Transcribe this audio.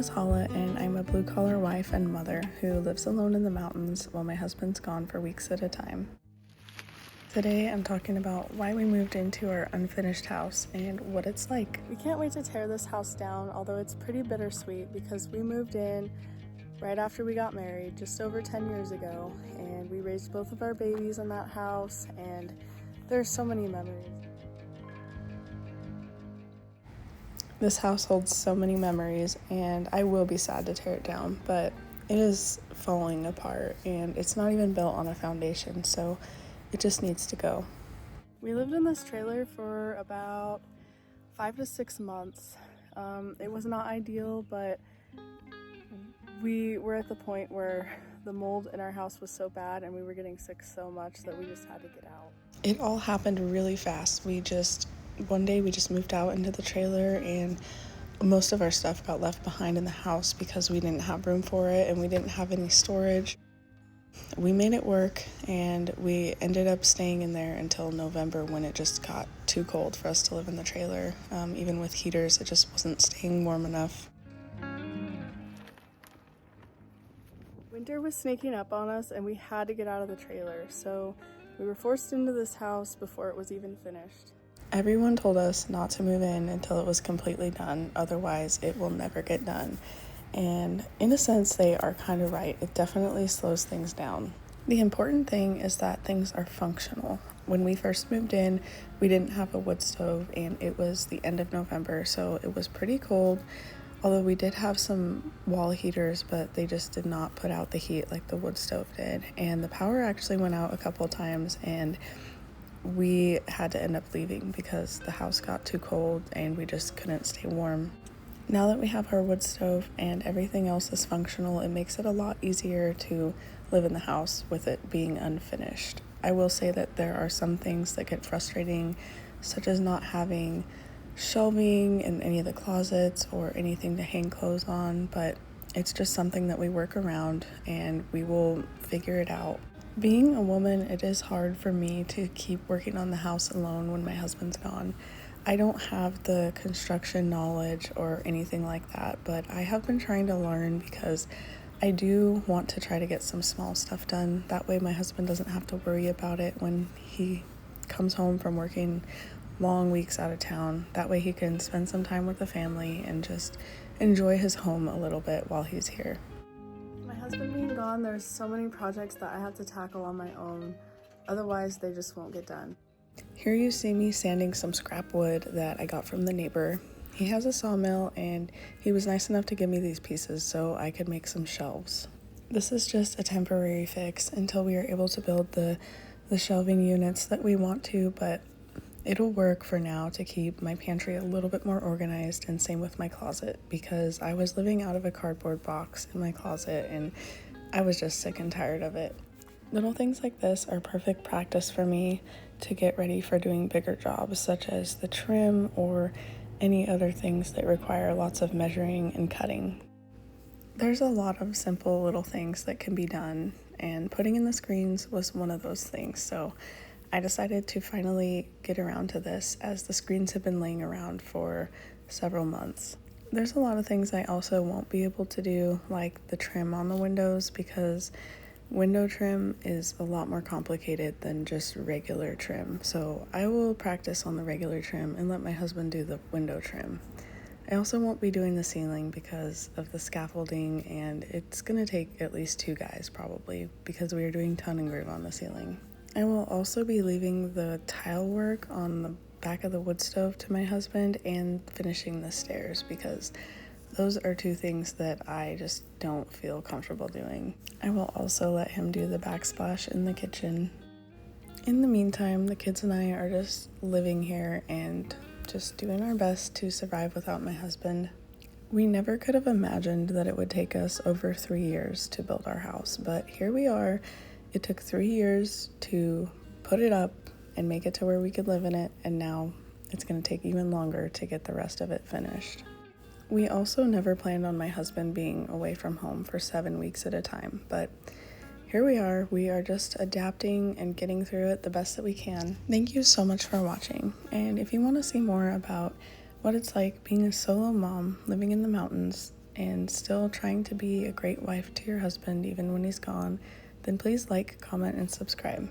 is Hala, and I'm a blue-collar wife and mother who lives alone in the mountains while my husband's gone for weeks at a time. Today I'm talking about why we moved into our unfinished house and what it's like. We can't wait to tear this house down, although it's pretty bittersweet because we moved in right after we got married just over 10 years ago, and we raised both of our babies in that house, and there's so many memories. This house holds so many memories, and I will be sad to tear it down, but it is falling apart and it's not even built on a foundation, so it just needs to go. We lived in this trailer for about 5 to 6 months. It was not ideal, but we were at the point where the mold in our house was so bad and we were getting sick so much that we just had to get out. It all happened really fast. One day we just moved out into the trailer, and most of our stuff got left behind in the house because we didn't have room for it and we didn't have any storage. We made it work, and we ended up staying in there until November when it just got too cold for us to live in the trailer. Even with heaters, it just wasn't staying warm enough. Winter was sneaking up on us and we had to get out of the trailer, so we were forced into this house before it was even finished. Everyone told us not to move in until it was completely done, otherwise it will never get done. And in a sense, they are kind of right. It definitely slows things down. The important thing is that things are functional. When we first moved in, we didn't have a wood stove, and it was the end of November, so it was pretty cold. Although we did have some wall heaters, but they just did not put out the heat like the wood stove did. And the power actually went out a couple of times, and we had to end up leaving because the house got too cold and we just couldn't stay warm. Now that we have our wood stove and everything else is functional, it makes it a lot easier to live in the house with it being unfinished. I will say that there are some things that get frustrating, such as not having shelving in any of the closets or anything to hang clothes on, but it's just something that we work around and we will figure it out. Being a woman, it is hard for me to keep working on the house alone when my husband's gone. I don't have the construction knowledge or anything like that, but I have been trying to learn because I do want to try to get some small stuff done. That way my husband doesn't have to worry about it when he comes home from working long weeks out of town. That way he can spend some time with the family and just enjoy his home a little bit while he's here. My husband being gone, there's so many projects that I have to tackle on my own. Otherwise, they just won't get done. Here you see me sanding some scrap wood that I got from the neighbor. He has a sawmill, and he was nice enough to give me these pieces so I could make some shelves. This is just a temporary fix until we are able to build the shelving units that we want to, but it'll work for now to keep my pantry a little bit more organized, and same with my closet, because I was living out of a cardboard box in my closet and I was just sick and tired of it. Little things like this are perfect practice for me to get ready for doing bigger jobs, such as the trim or any other things that require lots of measuring and cutting. There's a lot of simple little things that can be done, and putting in the screens was one of those things, so I decided to finally get around to this, as the screens have been laying around for several months. There's a lot of things I also won't be able to do, like the trim on the windows, because window trim is a lot more complicated than just regular trim. So I will practice on the regular trim and let my husband do the window trim. I also won't be doing the ceiling because of the scaffolding, and it's gonna take at least 2 guys probably, because we are doing ton and groove on the ceiling. I will also be leaving the tile work on the back of the wood stove to my husband and finishing the stairs, because those are 2 things that I just don't feel comfortable doing. I will also let him do the backsplash in the kitchen. In the meantime, the kids and I are just living here and just doing our best to survive without my husband. We never could have imagined that it would take us over 3 years to build our house, but here we are. It took 3 years to put it up and make it to where we could live in it, and now it's going to take even longer to get the rest of it finished. We also never planned on my husband being away from home for 7 weeks at a time, but here we are. We are just adapting and getting through it the best that we can. Thank you so much for watching, and if you want to see more about what it's like being a solo mom living in the mountains and still trying to be a great wife to your husband even when he's gone, then please like, comment, and subscribe.